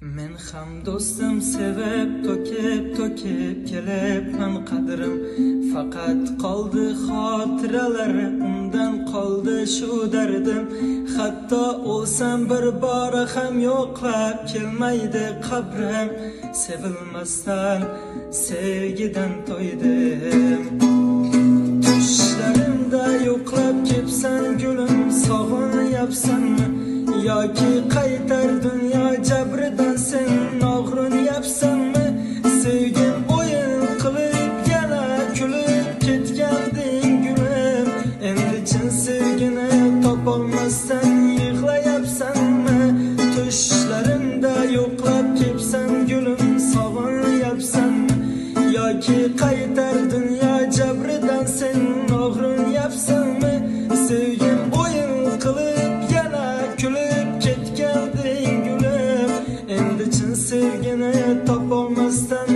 Men ham do'stim sevib to'kib kelibman qadrim, faqat qoldi xotiralar, undan qoldi shu dardim. Hatto o'lsam bir bora ham yo'qlab kelmaydi qabrim. Sevilmasdan sevgidan to'ydim. Tushlarimda yo'qlab kelibsan gulim, sog'inyapsanmi yoki qaytar dunyo jabridan sen og'rinyapsanmi? Sevgim o'yin qilib yana kulib ketganding gulim, endi chin sevgini topolmasdan yig'layapsanmi? Tushlarimda yo'qlab kelibsan gulim, sog'inyapsanmi yoki qaytar dunyo jabridan sen og'rinyapsanmi? Sevgim o'yin qilib yana kulib ketganding gulim, endi chin sevgini topolmasdan